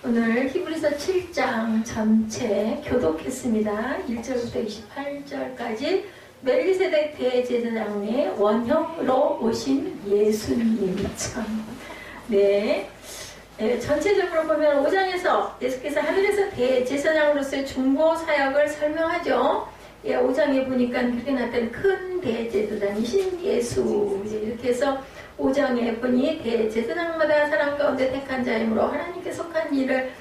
오늘 히브리서 7장 전체 교독했습니다. 1절부터 28절까지 멜기세덱 대제사장의 원형으로 오신 예수님 참. 네. 전체적으로 보면 5장에서 예수께서 하늘에서 대제사장으로서의 중보 사역을 설명하죠. 5장에 보니까 그렇게 나타난 큰 대제사장이신 예수. 이렇게 해서 5장에 보니 대제사장마다 사람 가운데 택한 자이므로 하나님께 속한 일을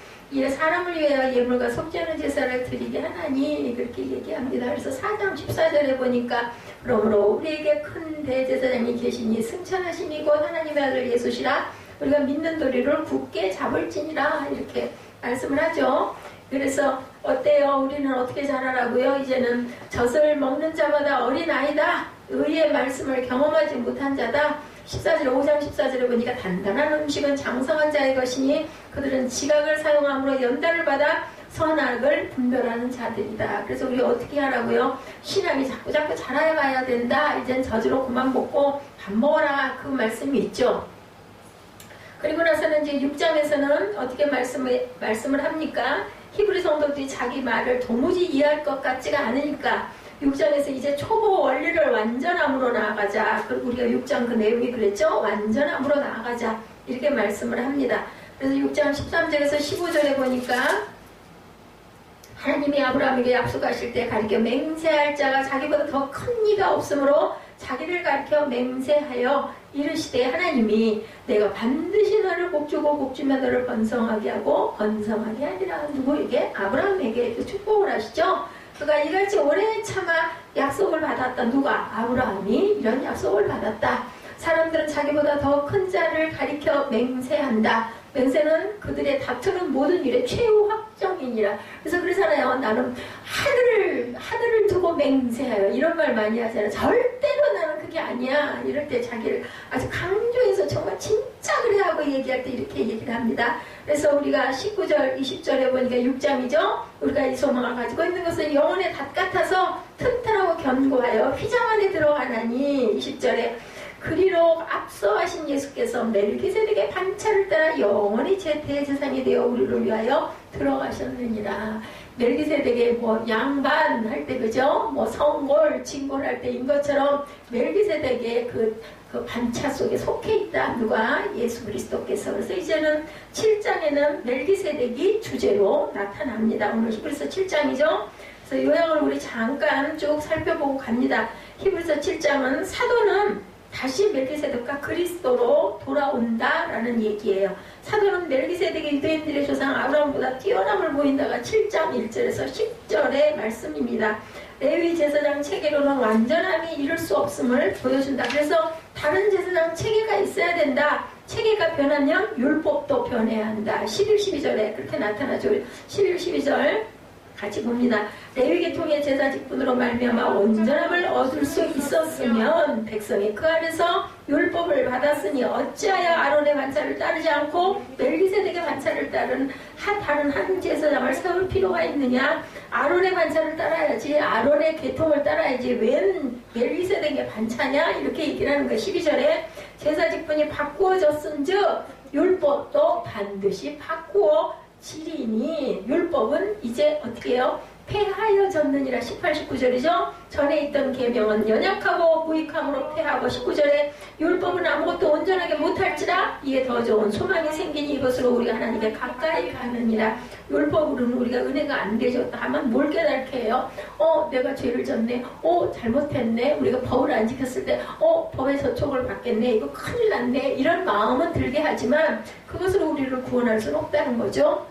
사람을 위하여 예물과 속죄하는 제사를 드리게 하나니 그렇게 얘기합니다. 그래서 4장 14절에 보니까 그러므로 우리에게 큰 대제사장이 계시니 승천하심이 곧 하나님의 아들 예수시라 우리가 믿는 도리를 굳게 잡을지니라 이렇게 말씀을 하죠. 그래서 어때요? 우리는 어떻게 자라라고요? 이제는 젖을 먹는 자마다 어린아이다. 의의 말씀을 경험하지 못한 자다. 14절 5장 14절에 보니까 단단한 음식은 장성한 자의 것이니 그들은 지각을 사용함으로 연단을 받아 선악을 분별하는 자들이다. 그래서 우리 어떻게 하라고요? 신앙이 자꾸 자라가야 된다. 이젠 젖으로 그만 먹고 밥 먹어라. 그 말씀이 있죠. 그리고 나서는 이제 6장에서는 어떻게 말씀을 합니까? 히브리 성도들이 자기 말을 도무지 이해할 것 같지가 않으니까 6장에서 이제 초보 원리를 완전함으로 나아가자. 그리고 우리가 6장 그 내용이 그랬죠? 완전함으로 나아가자. 이렇게 말씀을 합니다. 그래서 6장 13절에서 15절에 보니까 하나님이 아브라함에게 약속하실 때 가르쳐 맹세할 자가 자기보다 더 큰 이가 없으므로 자기를 가르쳐 맹세하여 이르시되 하나님이 내가 반드시 너를 복주고 복주며 너를 번성하게 하고 번성하게 하리라. 누구에게? 아브라함에게 축복을 하시죠. 그가 이같이 오래 참아 약속을 받았다. 누가? 아브라함이 이런 약속을 받았다. 사람들은 자기보다 더 큰 자를 가리켜 맹세한다. 맹세는 그들의 다투는 모든 일의 최후 확정이니라. 그래서 그러잖아요. 나는 하늘을 두고 맹세하여 이런 말 많이 하잖아요. 절대로 나는 그게 아니야. 이럴 때 자기를 아주 강조해서 정말 진짜 그래 하고 얘기할 때 이렇게 얘기를 합니다. 그래서 우리가 19절 20절에 보니까 6장이죠. 우리가 이 소망을 가지고 있는 것은 영혼의 닷 같아서 튼튼하고 견고하여 휘장 안에 들어가나니 20절에 그리로 앞서 하신 예수께서 멜기세덱의 반차를 따라 영원히 제 대제사장이 되어 우리를 위하여 들어가셨느니라. 멜기세덱의 뭐 양반 할 때 그죠? 뭐 성골, 진골 할 때인 것처럼 멜기세덱의 그 반차 속에 속해 있다. 누가? 예수 그리스도께서. 그래서 이제는 7장에는 멜기세덱이 주제로 나타납니다. 오늘 히브리서 7장이죠. 그래서 요약을 우리 잠깐 쭉 살펴보고 갑니다. 히브리서 7장은 사도는 다시 멜기세덱과 그리스도로 돌아온다라는 얘기예요. 사도는 멜기세덱의 유대인들의 조상 아브라함보다 뛰어남을 보인다가 7장 1절에서 10절의 말씀입니다. 레위 제사장 체계로는 완전함이 이룰 수 없음을 보여준다. 그래서 다른 제사장 체계가 있어야 된다. 체계가 변하면 율법도 변해야 한다. 11, 12절에 그렇게 나타나죠. 11, 12절 같이 봅니다. 레위계통의 제사 직분으로 말미암아 온전함을 얻을 수 있었으면 백성이 그 안에서 율법을 받았으니 어찌하여 아론의 반차를 따르지 않고 멜기세덱의 반차를 따른 다른 한 제사장을 세울 필요가 있느냐. 아론의 반차를 따라야지. 아론의 계통을 따라야지. 웬 멜기세덱의 반차냐. 이렇게 얘기를 하는 거예요. 12절에 제사 직분이 바꾸어졌은즉 율법도 반드시 바꾸어 지리니 율법은 이제 어떻게 해요? 폐하여졌느니라. 18, 19절이죠. 전에 있던 계명은 연약하고 무익함으로 폐하고 19절에 율법은 아무것도 온전하게 못할지라 이에 더 좋은 소망이 생기니 이것으로 우리가 하나님께 가까이 가느니라. 율법으로는 우리가 은혜가 안 되죠. 다만 뭘 깨닫게 해요? 내가 죄를 졌네. 잘못했네. 우리가 법을 안 지켰을 때 법의 저촉을 받겠네. 이거 큰일 났네. 이런 마음은 들게 하지만 그것으로 우리를 구원할 수는 없다는 거죠.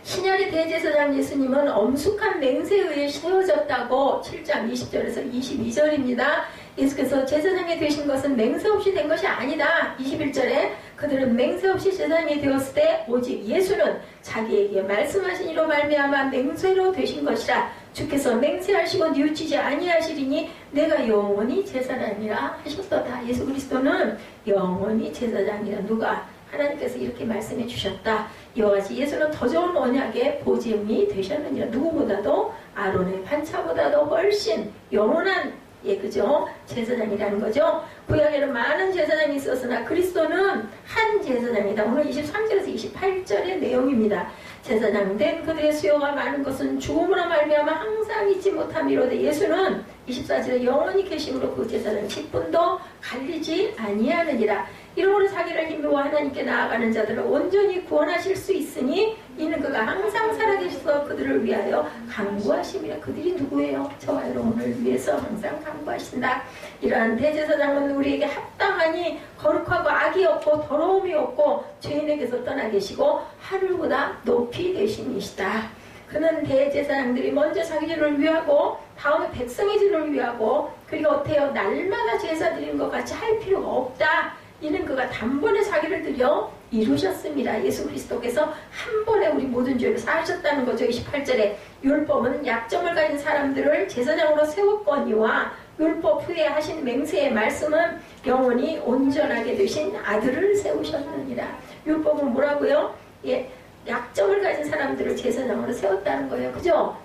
신약의 대제사장 예수님은 엄숙한 맹세에 의해 세워졌다고 7장 20절에서 22절입니다. 예수께서 제사장이 되신 것은 맹세 없이 된 것이 아니다. 21절에 그들은 맹세 없이 제사장이 되었을 때 오직 예수는 자기에게 말씀하신 이로 말미암아 맹세로 되신 것이라. 주께서 맹세하시고 뉘우치지 아니하시리니 내가 영원히 제사장이라 하셨도다. 예수 그리스도는 영원히 제사장이라. 누가? 하나님께서 이렇게 말씀해 주셨다. 이와 같이 예수는 더 좋은 언약의 보증이 되셨느니라. 누구보다도 아론의 반차보다도 훨씬 영원한 예, 그죠? 제사장이라는 거죠. 구약에는 많은 제사장이 있었으나 그리스도는 한 제사장이다. 오늘 23절에서 28절의 내용입니다. 제사장 된 그들의 수요가 많은 것은 죽음으로 말미암아 항상 잊지 못함이로되 예수는 24절에 영원히 계심으로 그 제사장 10분도 갈리지 아니하느니라. 이러므로 자기를 힘입어 하나님께 나아가는 자들을 온전히 구원하실 수 있으니 이는 그가 항상 살아계셔서 그들을 위하여 간구하심이라. 그들이 누구예요? 저와 여러분을 위해서 항상 간구하신다. 이러한 대제사장은 우리에게 합당하니 거룩하고 악이 없고 더러움이 없고 죄인에게서 떠나 계시고 하늘보다 높이 되심이시다. 그는 대제사장들이 먼저 자기 죄를 위하고 다음에 백성의 죄를 위하고 그리고 어때요? 날마다 제사 드리는 것 같이 할 필요가 없다. 이는 그가 단번에 자기를 들여 이루셨습니다. 예수 그리스도께서 한 번에 우리 모든 죄를 사하셨다는 거죠. 28절에 율법은 약점을 가진 사람들을 제사장으로 세웠거니와 율법 후에 하신 맹세의 말씀은 영원히 온전하게 되신 아들을 세우셨느니라. 율법은 뭐라고요? 예, 약점을 가진 사람들을 제사장으로 세웠다는 거예요. 그죠?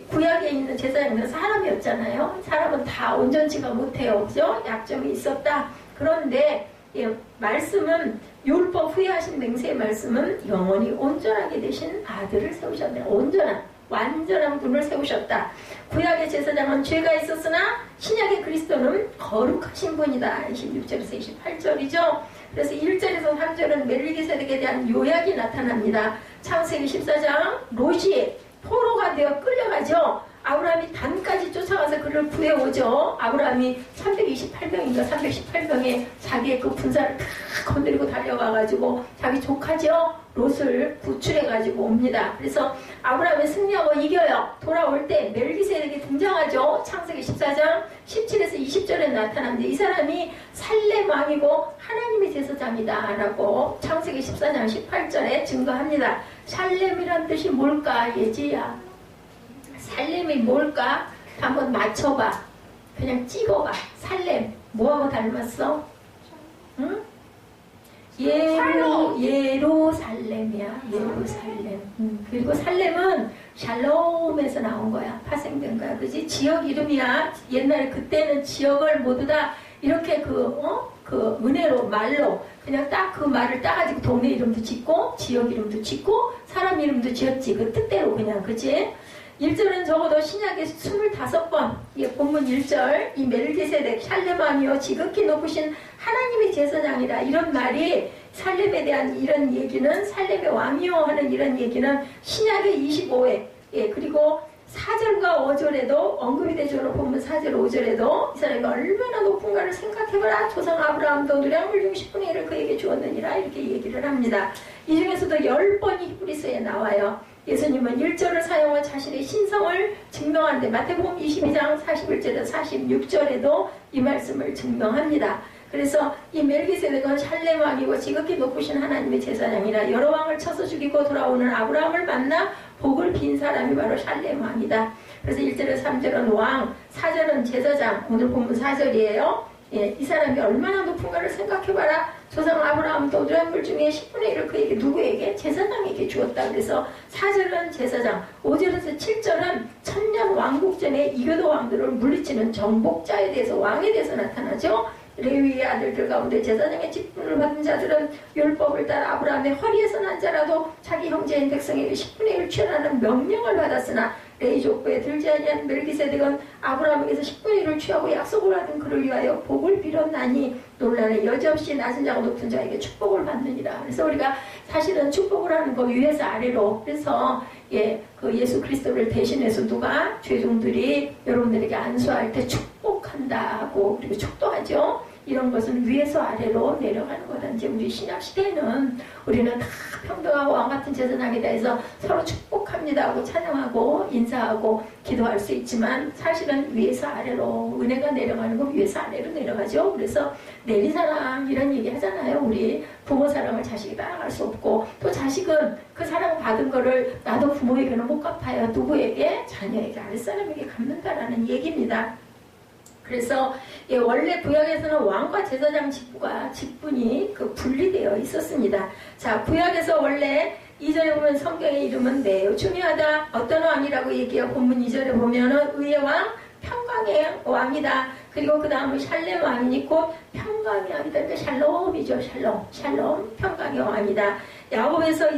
구약에 있는 제사장들은 사람이었잖아요. 사람은 다 온전치가 못해요. 그죠? 약점이 있었다. 그런데 예, 말씀은 율법 후에 하신 맹세의 말씀은 영원히 온전하게 되신 아들을 세우셨네요. 온전한 완전한 분을 세우셨다. 구약의 제사장은 죄가 있었으나 신약의 그리스도는 거룩하신 분이다. 26절에서 28절이죠. 그래서 1절에서 3절은 멜기세덱에 대한 요약이 나타납니다. 창세기 14장 롯이 포로가 되어 끌려가죠. 아브라함이 단까지 쫓아가서 그를 구해오죠. 아브라함이 328명인가 318명의 자기의 그 군사를 다 건드리고 달려가가지고 자기 조카죠. 롯을 구출해가지고 옵니다. 그래서 아브라함이 승리하고 이겨요. 돌아올 때 멜기세덱이 등장하죠. 창세기 14장 17에서 20절에 나타나는데 이 사람이 살렘 왕이고 하나님의 제사장이다 라고 창세기 14장 18절에 증거합니다. 살렘이란 뜻이 뭘까? 예지야, 살렘이 뭘까? 한번 맞춰봐. 그냥 찍어봐. 살렘 뭐하고 닮았어? 응? 예루살렘이야. 예루살렘. 그리고 살렘은 샬롬에서 나온 거야. 파생된 거야. 그지? 지역 이름이야. 옛날에 그때는 지역을 모두 다 이렇게 그 은혜로 말로 그냥 딱 그 말을 따가지고 동네 이름도 짓고 지역 이름도 짓고 사람 이름도 지었지. 그 뜻대로 그냥. 그지? 1절은 적어도 신약에 25번, 본문 1절, 이 멜기세덱 샬렘왕이요 지극히 높으신 하나님의 제사장이라 이런 말이 살렘에 대한 이런 얘기는 살렘의 왕이요 하는 이런 얘기는 신약의 25회, 그리고 4절과 5절에도 언급이 되죠. 본문 4절, 5절에도 이 사람이 얼마나 높은가를 생각해봐라. 조상 아브라함도 누량물 중 10분의 1을 그에게 주었느니라 이렇게 얘기를 합니다. 이 중에서도 10번이 히브리서에 나와요. 예수님은 1절을 사용한 자신의 신성을 증명하는데 마태복음 22장 41절에서 46절에도 이 말씀을 증명합니다. 그래서 이 멜기세덱은 샬렘 왕이고 지극히 높으신 하나님의 제사장이라 여러 왕을 쳐서 죽이고 돌아오는 아브라함을 만나 복을 빈 사람이 바로 샬렘 왕이다. 그래서 1절에서 3절은 왕, 4절은 제사장, 오늘 본문 4절이에요. 이 사람이 얼마나 높은가를 생각해봐라. 조상 아브라함도 노란물 중에 10분의 1을 그에게 누구에게? 제사장에게 주었다. 그래서 4절은 제사장, 5절에서 7절은 천년 왕국 전에 이교도 왕들을 물리치는 정복자에 대해서 왕에 대해서 나타나죠. 레위의 아들들 가운데 제사장의 직분을 받은 자들은 율법을 따라 아브라함의 허리에서 난 자라도 자기 형제인 백성에게 10분의 1을 취하라는 명령을 받았으나 레위 족보에 들지 아니한 멜기세덱은 아브라함에게서 10분의 1을 취하고 약속을 받은 그를 위하여 복을 빌었나니 논란에 여지없이 낮은 자가 높은 자에게 축복을 받느니라. 그래서 우리가 사실은 축복을 하는 거 위에서 아래로. 그래서 그 예수 그리스도를 대신해서 누가 죄종들이 여러분들에게 안수할 때 축복한다고 그리고 축도하죠. 이런 것은 위에서 아래로 내려가는 거다. 이제 우리 신약 시대에는 우리는 다 평등하고 왕같은 제사장이다 해서 서로 축복합니다 하고 찬양하고 인사하고 기도할 수 있지만 사실은 위에서 아래로 은혜가 내려가는 건 위에서 아래로 내려가죠. 그래서 내리사랑 이런 얘기 하잖아요. 우리 부모 사랑을 자식이 따라갈 수 없고 또 자식은 그 사랑 받은 거를 나도 부모에게는 못 갚아요. 누구에게? 자녀에게, 아랫사람에게 갚는다라는 얘기입니다. 그래서 원래 구약에서는 왕과 제사장 직분이 분리되어 있었습니다. 자, 구약에서 원래 2절에 보면 성경의 이름은 매우 중요하다. 어떤 왕이라고 얘기해요? 본문 2절에 보면은 의의 왕 평강의 왕이다. 그리고 그 다음은 샬렘 왕이니 곧 평강의 왕이다. 그러니까 샬롬이죠. 샬롬 평강의 왕이다. 야곱에서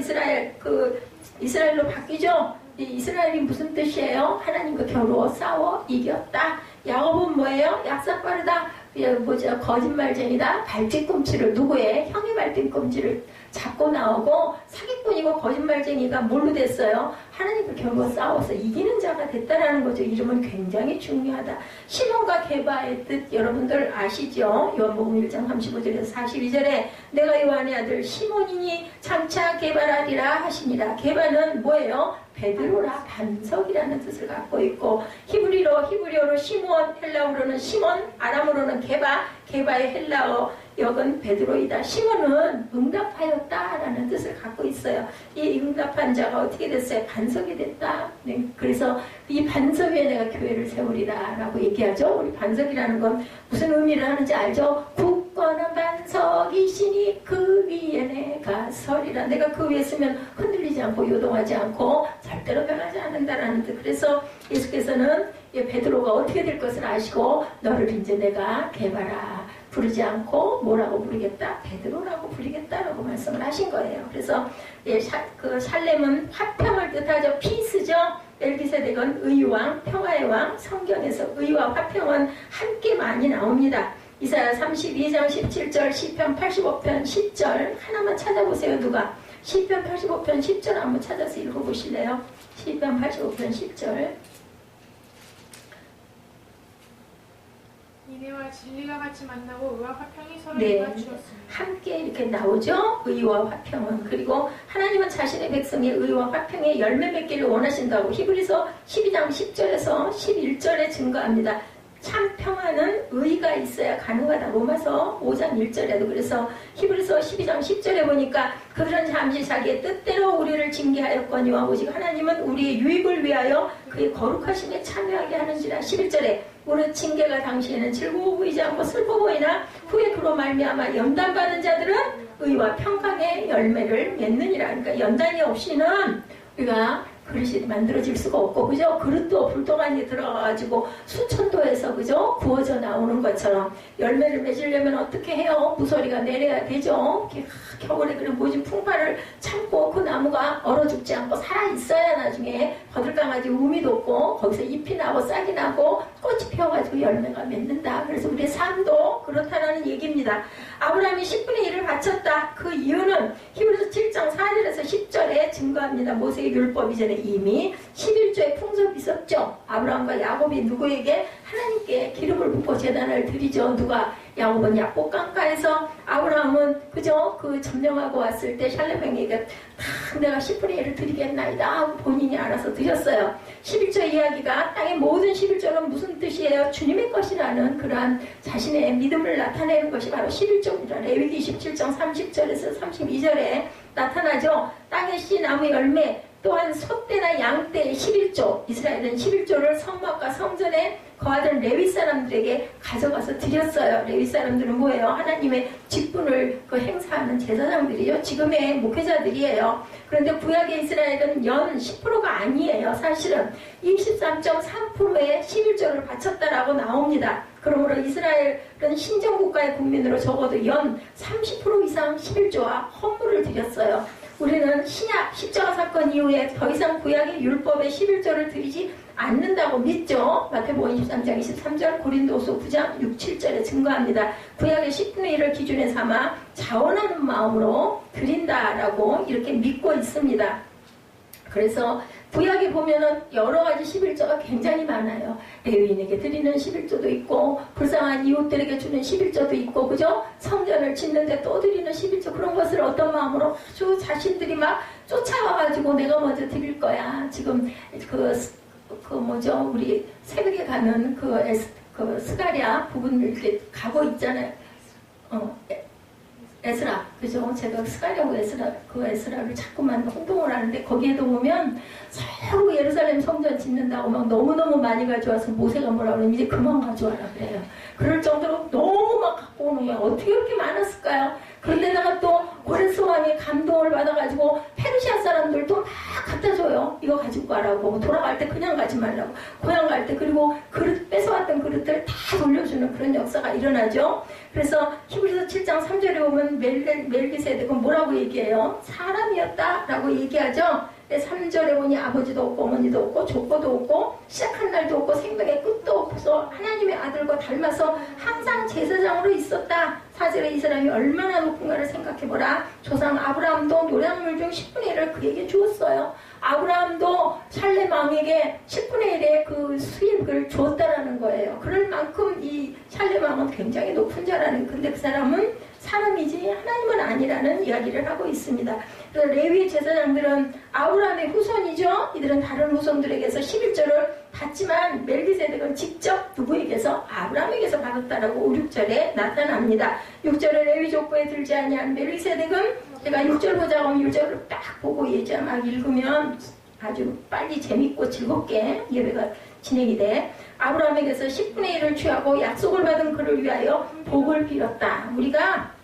이스라엘로 바뀌죠. 이 이스라엘이 무슨 뜻이에요? 하나님과 겨루어 싸워 이겼다. 야곱은 뭐예요? 약삭 빠르다. 거짓말쟁이다. 발뒤꿈치를 누구의? 형의 발뒤꿈치를 잡고 나오고 사기꾼이고 거짓말쟁이가 뭘로 됐어요? 하나님과 겨루어 싸워서 이기는 자가 됐다라는 거죠. 이름은 굉장히 중요하다. 시몬과 게바의 뜻 여러분들 아시죠? 요한복음 1장 35절에서 42절에 내가 요한의 아들 시몬이니 장차 게바라리라 하시니라. 게바는 뭐예요? 베드로라, 반석이라는 뜻을 갖고 있고 히브리어로 시몬, 헬라어로는 시몬, 아람어로는 게바의 헬라어 역은 베드로이다. 시몬은 응답하였다라는 뜻을 갖고 있어요. 이 응답한 자가 어떻게 됐어요? 반석이 됐다. 네, 그래서 이 반석 위에 내가 교회를 세우리라 라고 얘기하죠. 우리 반석이라는 건 무슨 의미를 하는지 알죠? 굳건한 반석이시니 그 위에 내가 서리라. 내가 그 위에 서면 흔들리지 않고 요동하지 않고 절대로 변하지 않는다라는 뜻. 그래서 예수께서는 베드로가 어떻게 될 것을 아시고 너를 이제 내가 게바라 부르지 않고 뭐라고 부르겠다? 베드로라고 부르겠다라고 말씀을 하신 거예요. 그래서 그 샬렘은 화평을 뜻하죠. 피스죠. 멜기세덱은 의왕, 평화의 왕. 성경에서 의와 화평은 함께 많이 나옵니다. 이사야 32장 17절, 시편 85편 10절 하나만 찾아보세요. 누가? 시편 85편 10절 한번 찾아서 읽어보실래요? 시편 85편 10절. 이내와 진리가 같이 만나고 의와 화평이 서로 네, 이루어주었습니다. 함께 이렇게 나오죠. 의와 화평은. 그리고 하나님은 자신의 백성의 의와 화평의 열매 맺기를 원하신다고 히브리서 12장 10절에서 11절에 증거합니다. 참 평화는 의가 있어야 가능하다. 로마서 5장 1절에도. 그래서 히브리서 12장 10절에 보니까 그들은 잠시 자기의 뜻대로 우리를 징계하였거니와 오직 하나님은 우리의 유익을 위하여 그의 거룩하심에 참여하게 하는지라. 11절에 우리 징계가 당시에는 즐거워 보이지 않고 슬퍼 보이나 후에 그로 말미암아 연단받은 자들은 의와 평강의 열매를 맺느니라. 그러니까 연단이 없이는 우리가 그릇이 만들어질 수가 없고, 그죠? 그릇도 불똥 안에 들어가가지고 수천도에서, 그죠? 구워져 나오는 것처럼 열매를 맺으려면 어떻게 해요? 무소리가 내려야 되죠? 겨울에 그런 모진 풍파를 참고 그 나무가 얼어 죽지 않고 살아있어야 나중에 거들강아지 우미 돋고 거기서 잎이 나고 싹이 나고 꽃이 피어가지고 열매가 맺는다. 그래서 우리의 삶도 그렇다는 얘기입니다. 아브라함이 10분의 1을 바쳤다. 그 이유는 히브리서 7장 4절에서 10절에 증거합니다. 모세의 율법 이전에 이미 11조의 풍속이 있었죠. 아브라함과 야곱이 누구에게? 하나님께 기름을 붓고 제단을 드리죠. 누가? 야곱은 야곱 강가에서, 아브라함은 그저 그 점령하고 왔을 때 샬레명에게 다 내가 10분의 1을 드리겠나이다 하고 본인이 알아서 드렸어요. 11조 이야기가 땅의 모든 11조는 무슨 뜻이에요? 주님의 것이라는 그러한 자신의 믿음을 나타내는 것이 바로 11조입니다. 레위기 27장 30절에서 32절에 나타나죠. 땅의 씨, 나무 열매, 또한 소떼나 양떼의 11조, 이스라엘은 11조를 성막과 성전에 거하던 레위 사람들에게 가져가서 드렸어요. 레위 사람들은 뭐예요? 하나님의 직분을 행사하는 제사장들이요. 지금의 목회자들이에요. 그런데 구약의 이스라엘은 연 10%가 아니에요. 사실은 23.3%의 11조를 바쳤다라고 나옵니다. 그러므로 이스라엘은 신정국가의 국민으로 적어도 연 30% 이상 11조와 헌물을 드렸어요. 우리는 신약 십자가 사건 이후에 더 이상 구약의 율법의 11조를 드리지 않는다고 믿죠. 마태복음 23장 23절, 고린도서 9장 6, 7절에 증거합니다. 구약의 10분의 1을 기준에 삼아 자원하는 마음으로 드린다라고 이렇게 믿고 있습니다. 그래서 구약에 보면은 여러 가지 11조가 굉장히 많아요. 레위인에게 드리는 11조도 있고, 불쌍한 이웃들에게 주는 11조도 있고, 그죠? 성전을 짓는데 또 드리는 11조, 그런 것을 어떤 마음으로 아주 자신들이 막 쫓아와가지고 내가 먼저 드릴 거야. 지금 우리 새벽에 가는 그 스가랴 부분 이렇게 가고 있잖아요. 에스라, 그죠? 제가 스가랴하고 에스라를 자꾸만 혼동을 하는데, 거기에도 보면 서로 예루살렘 성전 짓는다고 막 너무너무 많이 가져와서 모세가 뭐라 그러면 이제 그만 가져와라 그래요. 그럴 정도로 너무 막 갖고 오는 거야. 어떻게 그렇게 많았을까요? 그런데다가 또 고레스 왕의 감동을 받아가지고 페르시아 사람들도 막 갖다 줘요. 이거 가지고 가라고, 돌아갈 때 그냥 가지 말라고, 고향 갈 때, 그리고 그릇 뺏어왔던 그릇들 다 돌려주는 그런 역사가 일어나죠. 그래서 히브리서 7장 3절에 보면 멜기세덱은 뭐라고 얘기해요? 사람이었다라고 얘기하죠. 3절에 보니 아버지도 없고 어머니도 없고 족보도 없고 시작한 날도 없고 생명의 끝도 없어서 하나님의 아들과 닮아서 항상 제사장으로 있었다. 4절에 이 사람이 얼마나 높은가를 생각해보라. 조상 아브라함도 노량물 중 10분의 1을 그에게 주었어요. 아브라함도 살렘 왕에게 10분의 1의 그 수입을 주었다라는 거예요. 그럴 만큼 이 살렘 왕은 굉장히 높은 자라는, 근데 그 사람은 사람이지 하나님은 아니라는 이야기를 하고 있습니다. 그래서 레위 제사장들은 아브라함의 후손이죠. 이들은 다른 후손들에게서 11절을 받지만 멜기세덱은 직접 누구에게서? 아브라함에게서 받았다라고 5, 6절에 나타납니다. 6절에 레위 족보에 들지 아니한 멜기세덱은, 제가 6절 보자고 하면 6절을 딱 보고 예자 막 읽으면 아주 빨리 재밌고 즐겁게 예배가 진행이 돼. 아브라함에게서 10분의 1을 취하고 약속을 받은 그를 위하여 복을 빌었다. 우리가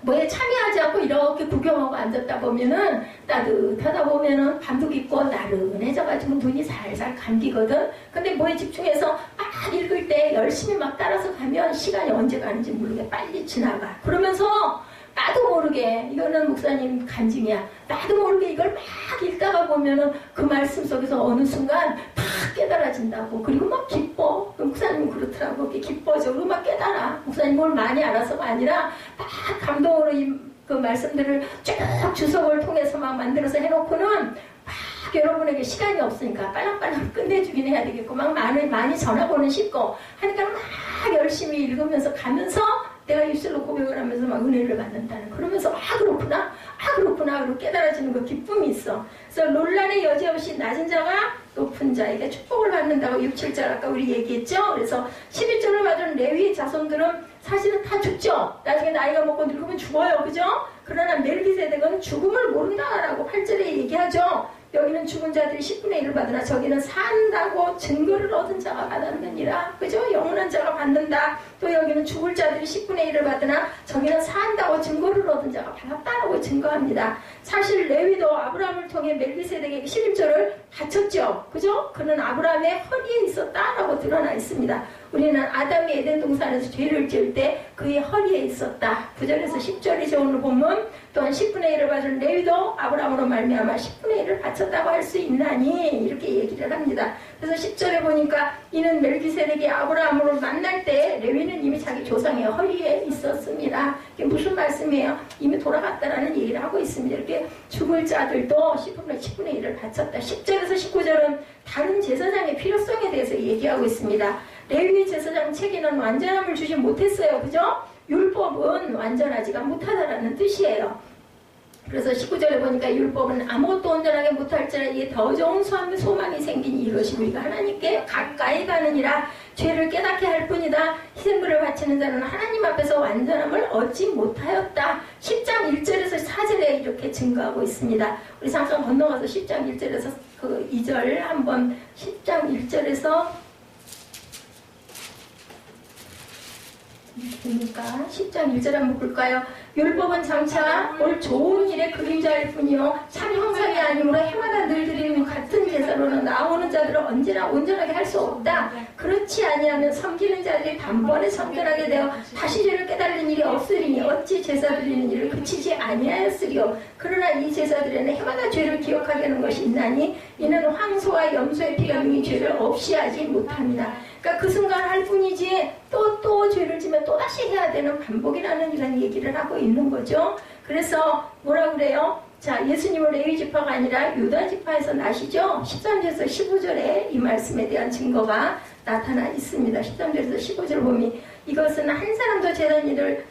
뭐에 참여하지 않고 이렇게 구경하고 앉았다 보면은, 따뜻하다 보면은 밤도 깊고 나른해져가지고 눈이 살살 감기거든. 근데 뭐에 집중해서 막 읽을 때 열심히 막 따라서 가면 시간이 언제 가는지 모르게 빨리 지나가. 그러면서 나도 모르게, 이거는 목사님 간증이야, 나도 모르게 이걸 막 읽다가 보면은 그 말씀 속에서 어느 순간 다 깨달아진다고. 그리고 막 기뻐. 목사님은 그렇더라고. 기뻐져. 그리고 막 깨달아. 목사님 뭘 많이 알아서가 아니라 막 감동으로 그 말씀들을 쭉 주석을 통해서 막 만들어서 해놓고는 막 여러분에게 시간이 없으니까 빨랑빨랑 끝내주긴 해야 되겠고, 막 많이 전하고는 싶고 하니까 막 열심히 읽으면서 가면서 내가 입술로 고백을 하면서 막 은혜를 받는다는, 그러면서 그렇구나, 그리고 깨달아지는 그 기쁨이 있어. 그래서 논란의 여지 없이 낮은 자가 높은 자에게 축복을 받는다고 6, 7절 아까 우리 얘기했죠. 그래서 11절을 받은 레위 자손들은 사실은 다 죽죠. 나중에 나이가 먹고 늙으면 죽어요. 그죠? 그러나 멜기세덱은 죽음을 모른다라고 8절에 얘기하죠. 여기는 죽은 자들이 10분의 1을 받으나 저기는 산다고 증거를 얻은 자가 받았느니라. 그죠? 영원한 자가 받는다. 또 여기는 죽을 자들이 10분의 1을 받으나 저기는 산다고 증거를 얻은 자가 받았다라고 증거합니다. 사실 레위도 아브라함을 통해 멜기세덱에게 11절을 바쳤죠. 그죠? 그는 아브라함의 허리에 있었다라고 드러나 있습니다. 우리는 아담이 에덴 동산에서 죄를 지을 때 그의 허리에 있었다. 9절에서 10절이죠. 오늘 보면 또한 10분의 1을 받은 레위도 아브라함으로 말미암아 10분의 1을 바쳤다고 할 수 있나니, 이렇게 얘기를 합니다. 그래서 10절에 보니까 이는 멜기세덱이 아브라함으로 만날 때 레위는 이미 자기 조상의 허리에 있었습니다. 이게 무슨 말씀이에요? 이미 돌아갔다라는 얘기를 하고 있습니다. 이렇게 죽을 자들도 10분의 1을 바쳤다. 10절에서 19절은 다른 제사장의 필요성에 대해서 얘기하고 있습니다. 레위 제사장 체계는 완전함을 주지 못했어요. 그죠? 율법은 완전하지가 못하다라는 뜻이에요. 그래서 19절에 보니까 율법은 아무것도 온전하게 못할지라 더 좋은 소망이 생기니 이것이 우리가 하나님께 가까이 가느니라. 죄를 깨닫게 할 뿐이다. 희생물을 바치는 자는 하나님 앞에서 완전함을 얻지 못하였다. 10장 1절에서 4절에 이렇게 증거하고 있습니다. 우리 잠깐 건너가서 10장 1절에서 그 2절 한번, 10장 1절에서 그러니까 10장 1절 한번 볼까요? 율법은 장차 올 좋은 일의 그림자일 뿐이요 참 형상이 아니므로 해마다 늘 드리는 같은 제사로는 나오는 자들을 언제나 온전하게 할 수 없다. 그렇지 아니하면 섬기는 자들이 단번에 성결하게 되어 다시 죄를 깨달는 일이 없으리니 어찌 제사 드리는 일을 그치지 아니하였으리요. 그러나 이 제사들에는 해마다 죄를 기억하게 하는 것이 있나니 이는 황소와 염소의 피가 능히 죄를 없이 하지 못합니다. 그러니까 그 순간 할 뿐이지 또 죄를 지면 또다시 해야 되는 반복이라는 이런 얘기를 하고 있는 거죠. 그래서 뭐라 그래요? 자, 예수님은 레위 지파가 아니라 유다 지파에서 나시죠. 13절에서 15절에 이 말씀에 대한 증거가 나타나 있습니다. 13절에서 15절 보면 이것은 한 사람도 제단일을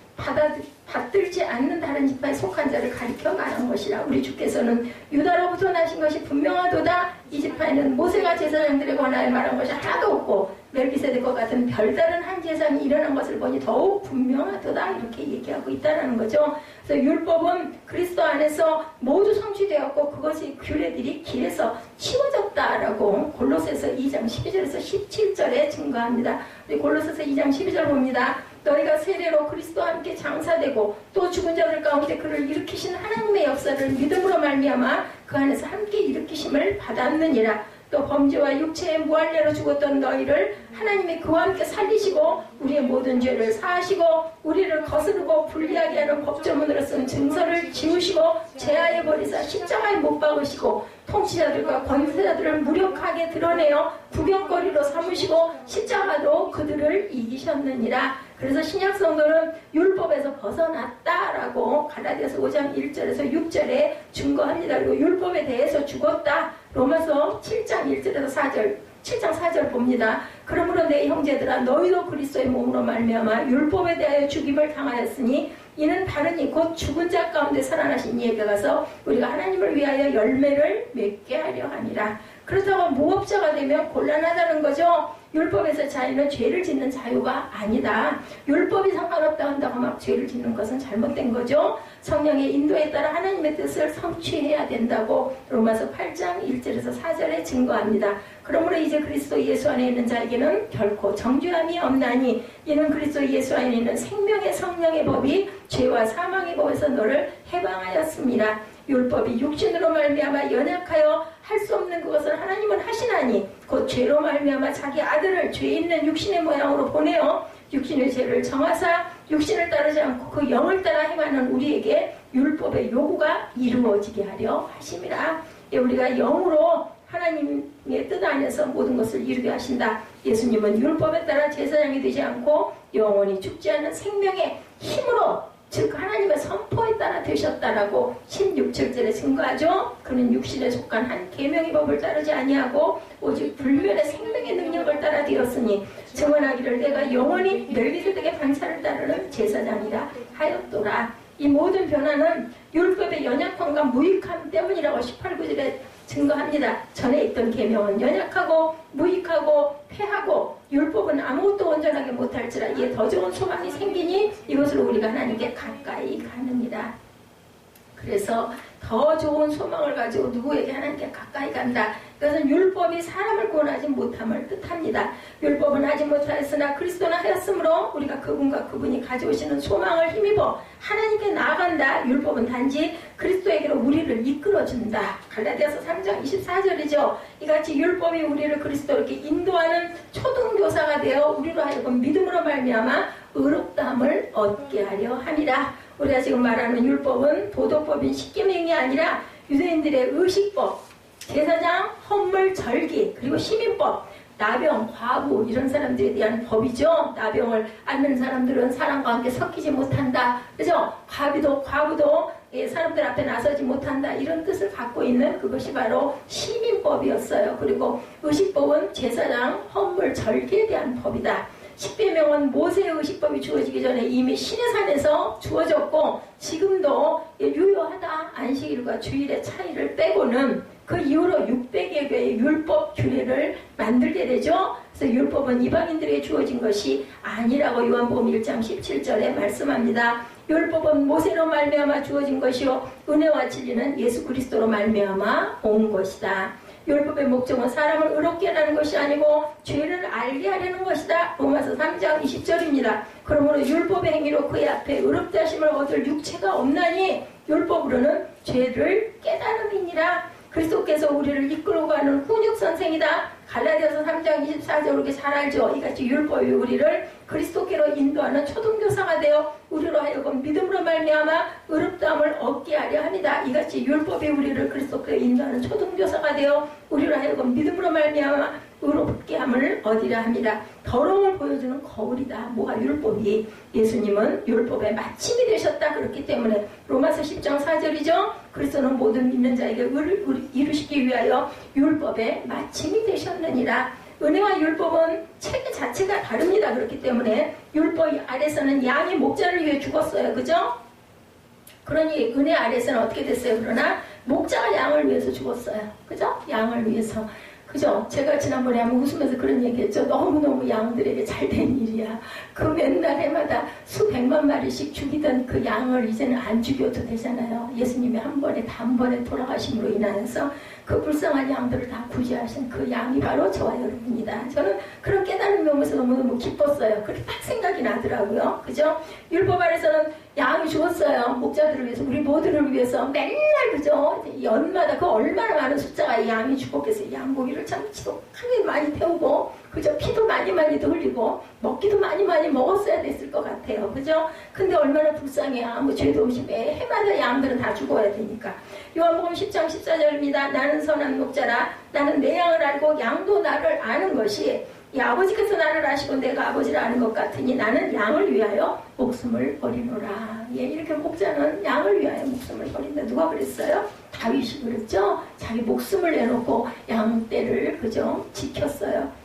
받들지 않는 다른 지파에 속한 자를 가리켜 말한 것이라. 우리 주께서는 유다로부터 나신 것이 분명하도다. 이 지파에는 모세가 제사장들에 관하여 말한 것이 하나도 없고 멜기세덱과 같은 별다른 한 제사장이 일어난 것을 보니 더욱 분명하도다. 이렇게 얘기하고 있다는 거죠. 그래서 율법은 그리스도 안에서 모두 성취되었고 그것이 규례들이 길에서 치워졌다라고 골로새서 2장 12절에서 17절에 증거합니다. 우리 골로새서 2장 12절 봅니다. 너희가 세례로 그리스도와 함께 장사되고 또 죽은 자들 가운데 그를 일으키신 하나님의 역사를 믿음으로 말미암아 그 안에서 함께 일으키심을 받았느니라. 또 범죄와 육체의 무할례로 죽었던 너희를 하나님이 그와 함께 살리시고 우리의 모든 죄를 사하시고 우리를 거스르고 불리하게 하는 법조문으로 쓴 증서를 지우시고 제하에 버리사 십자가에 못 박으시고 통치자들과 권세자들을 무력하게 드러내어 구경거리로 삼으시고 십자가로 그들을 이기셨느니라. 그래서 신약 성도는 율법에서 벗어났다라고 갈라디아서 5장 1절에서 6절에 증거합니다. 그리고 율법에 대해서 죽었다. 로마서 7장 1절에서 4절 7장 4절 봅니다. 그러므로 내 형제들아 너희도 그리스도의 몸으로 말미암아 율법에 대하여 죽임을 당하였으니 이는 다르니 곧 죽은 자 가운데 살아나신 이에게 가서 우리가 하나님을 위하여 열매를 맺게 하려 하니라. 그렇다고 무업자가 되면 곤란하다는 거죠. 율법에서 자유는 죄를 짓는 자유가 아니다. 율법이 상관없다 한다고 막 죄를 짓는 것은 잘못된 거죠. 성령의 인도에 따라 하나님의 뜻을 성취해야 된다고 로마서 8장 1절에서 4절에 증거합니다. 그러므로 이제 그리스도 예수 안에 있는 자에게는 결코 정죄함이 없나니 이는 그리스도 예수 안에 있는 생명의 성령의 법이 죄와 사망의 법에서 너를 해방하였습니다. 율법이 육신으로 말미암아 연약하여 할 수 없는 그것을 하나님은 하시나니 곧 죄로 말미암아 자기 아들을 죄 있는 육신의 모양으로 보내어 육신의 죄를 정하사 육신을 따르지 않고 그 영을 따라 행하는 우리에게 율법의 요구가 이루어지게 하려 하심이라. 우리가 영으로 하나님의 뜻 안에서 모든 것을 이루게 하신다. 예수님은 율법에 따라 제사장이 되지 않고 영원히 죽지 않은 생명의 힘으로 즉 하나님의 선포에 따라 되셨다라고 16절에 증거하죠. 그는 육신에 속한 한 계명의 법을 따르지 아니하고 오직 불멸의 생명의 능력을 따라 되었으니 증언하기를 내가 영원히 멜기세덱의 반차를 따르는 제사장이라 하였더라. 이 모든 변화는 율법의 연약함과 무익함 때문이라고 18구절에 증거합니다. 전에 있던 계명은 연약하고 무익하고 패하고 율법은 아무것도 온전하게 못할지라 이에 더 좋은 소망이 생기니 이것으로 우리가 하나님께 가까이 가느니라. 그래서 더 좋은 소망을 가지고 누구에게 하나님께 가까이 간다. 이것은 율법이 사람을 구원하지 못함을 뜻합니다. 율법은 하지 못하였으나 그리스도는 하였으므로 우리가 그분과 그분이 가져오시는 소망을 힘입어 하나님께 나아간다. 율법은 단지 그리스도에게로 우리를 이끌어준다. 갈라디아서 3장 24절이죠. 이같이 율법이 우리를 그리스도에게 인도하는 초등교사가 되어 우리로 하여금 믿음으로 말미암아 의롭다함을 얻게 하려 함이라. 우리가 지금 말하는 율법은 도덕법인 십계명이 아니라 유대인들의 의식법, 제사장, 헌물, 절기, 그리고 시민법, 나병, 과부 이런 사람들에 대한 법이죠. 나병을 앓는 사람들은 사람과 함께 섞이지 못한다. 그죠? 과부도 사람들 앞에 나서지 못한다. 이런 뜻을 갖고 있는 그것이 바로 시민법이었어요. 그리고 의식법은 제사장, 헌물, 절기에 대한 법이다. 십계명은 모세의 의식법이 주어지기 전에 이미 시내산에서 주어졌고 지금도 유효하다. 안식일과 주일의 차이를 빼고는 그 이후로 600여 개의 율법 규례를 만들게 되죠. 그래서 율법은 이방인들에게 주어진 것이 아니라고 요한복음 1장 17절에 말씀합니다. 율법은 모세로 말미암아 주어진 것이요 은혜와 진리는 예수 그리스도로 말미암아 온 것이다. 율법의 목적은 사람을 의롭게 하는 것이 아니고 죄를 알게 하려는 것이다. 로마서 3장 20절입니다. 그러므로 율법의 행위로 그의 앞에 의롭게 하심을 얻을 육체가 없나니 율법으로는 죄를 깨달음이니라. 그리스도께서 우리를 이끌고 가는 훈육선생이다. 갈라디아서 3장 24절 우리 잘 알죠. 이같이 율법이 우리를 그리스도께로 인도하는 초등교사가 되어 우리로 하여금 믿음으로 말미암아 의롭다함을 얻게 하려 합니다. 이같이 율법이 우리를 그리스도께로 인도하는 초등교사가 되어 우리로 하여금 믿음으로 말미암아 의롭게 함을 얻으려 합니다. 더러움을 보여주는 거울이다. 뭐가 율법이? 예수님은 율법의 마침이 되셨다. 그렇기 때문에 로마서 10장 4절이죠. 그리스도는 모든 믿는 자에게 의를 이루시기 위하여 율법의 마침이 되셨느니라. 은혜와 율법은 체계 자체가 다릅니다. 그렇기 때문에 율법 아래서는 양이 목자를 위해 죽었어요. 그죠? 그러니 은혜 아래서는 어떻게 됐어요? 그러나 목자가 양을 위해서 죽었어요. 그죠? 양을 위해서. 그죠? 제가 지난번에 한번 웃으면서 그런 얘기했죠. 너무너무 양들에게 잘된 일이야. 그 맨날 해마다 수백만 마리씩 죽이던 그 양을 이제는 안 죽여도 되잖아요. 예수님이 한 번에 단번에 돌아가심으로 인하여서 그 불쌍한 양들을 다 구제하신 그 양이 바로 저와 여러분입니다. 저는 그런 깨달음이 오면서 너무너무 기뻤어요. 그렇게 딱 생각이 나더라고요. 그죠? 율법 안에서는 양이 죽었어요. 목자들을 위해서, 우리 모두를 위해서 맨날, 그죠? 연마다 그 얼마나 많은 숫자가 양이 죽었겠어요. 양고기를 참 지독하게 많이 태우고, 그죠? 피도 많이 흘리고, 먹기도 많이 먹었어야 됐을 것 같아요. 그죠? 근데 얼마나 불쌍해요. 아무 죄도 없이 매 해마다 양들은 다 죽어야 되니까. 요한복음 10장 14절입니다. 나는 선한 목자라. 나는 내 양을 알고 양도 나를 아는 것이 이 아버지께서 나를 아시고 내가 아버지를 아는 것 같으니 나는 양을 위하여 목숨을 버리노라. 예, 이렇게 목자는 양을 위하여 목숨을 버린다. 누가 그랬어요? 다윗이 그랬죠? 자기 목숨을 내놓고 양떼를, 그죠? 지켰어요.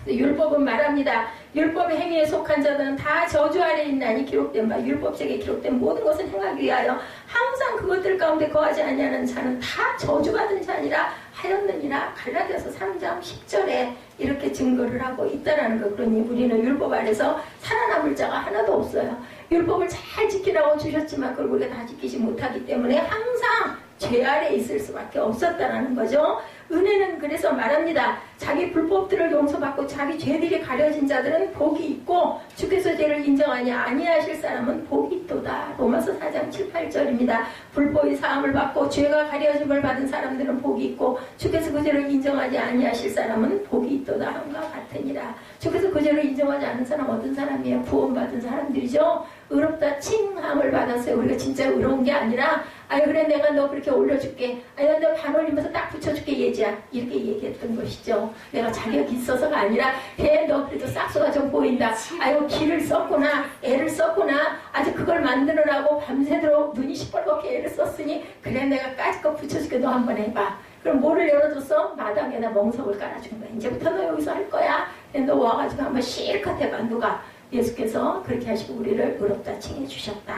율법은 말합니다. 율법의 행위에 속한 자들은 다 저주 아래 있나니 기록된 바 율법책에 기록된 모든 것을 행하기 위하여 항상 그것들 가운데 거하지 아니하는 자는 다 저주받은 자니라 하였느니라. 갈라디아서 3장 10절에 이렇게 증거를 하고 있다라는 거. 그러니 우리는 율법 아래서 살아남을 자가 하나도 없어요. 율법을 잘 지키라고 주셨지만 그걸 우리가 다 지키지 못하기 때문에 항상 죄 아래 있을 수밖에 없었다라는 거죠. 은혜는 그래서 말합니다. 자기 불법들을 용서받고 자기 죄들이 가려진 자들은 복이 있고 주께서 죄를 인정하니 아니하실 사람은 복이 있도다. 로마서 4장 7, 8절입니다. 불법이 사함을 받고 죄가 가려짐을 받은 사람들은 복이 있고 주께서 그 죄를 인정하지 아니하실 사람은 복이 있도다 함과 같으니라. 주께서 그 죄를 인정하지 않은 사람 어떤 사람이에요? 구원받은 사람들이죠. 의롭다 칭함을 받았어요. 우리가 진짜 의로운 게 아니라 아유 그래 내가 너 그렇게 올려줄게. 아유 너 반 올리면서 딱 붙여줄게 예지야. 이렇게 얘기했던 것이죠. 내가 자격이 있어서가 아니라 걔 너 그래도 싹수가 좀 보인다. 아유 기를 썼구나. 애를 썼구나. 아주 그걸 만들으라고 밤새도록 눈이 시뻘겋게 애를 썼으니 그래 내가 까짓거 붙여줄게. 너 한번 해봐. 그럼 뭐를 열어줬어? 마당에다 멍석을 깔아준 거야. 이제부터 너 여기서 할 거야. 너 와가지고 한번 실컷 해봐. 누가? 예수께서 그렇게 하시고 우리를 의롭다 칭해 주셨다.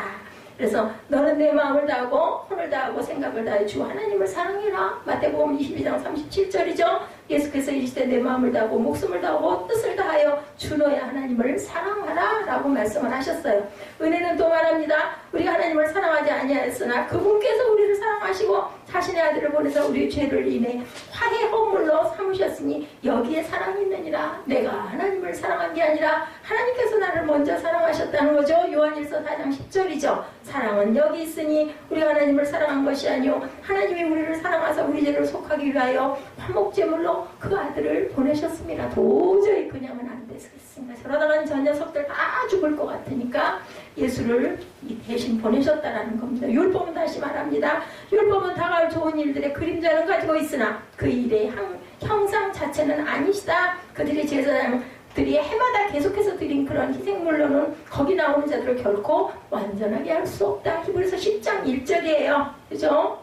그래서 너는 내 마음을 다하고 혼을 다하고 생각을 다해 주 하나님을 사랑해라. 마태복음 22장 37절이죠. 예수께서 이르시되 내 마음을 다하고 목숨을 다하고 뜻을 다하여 주 너의 하나님을 사랑하라 라고 말씀을 하셨어요. 은혜는 또 말합니다. 우리가 하나님을 사랑하지 아니하였으나 그분께서 우리를 사랑하시고 자신의 아들을 보내서 우리의 죄를 인해 화해 허물로 삼으셨으니 여기에 사랑이 있느니라. 내가 하나님을 사랑한 게 아니라 하나님께서 나를 먼저 사랑하셨다는 거죠. 요한일서 4장 10절이죠. 사랑은 여기 있으니 우리가 하나님을 사랑한 것이 아니요 하나님이 우리를 사랑하사 우리 죄를 속하기 위하여 화목제물로 그 아들을 보내셨습니다. 도저히 그냥은 안 되겠습니다. 저러다가는 저 녀석들 다 죽을 것 같으니까 예수를 대신 보내셨다라는 겁니다. 율법은 다시 말합니다. 율법은 다가올 좋은 일들의 그림자는 가지고 있으나 그 일의 형상 자체는 아니시다. 그들의 제사장들이 해마다 계속해서 드린 그런 희생물로는 거기 나오는 자들을 결코 완전하게 할 수 없다. 히브리서 10장 1절이에요. 그죠?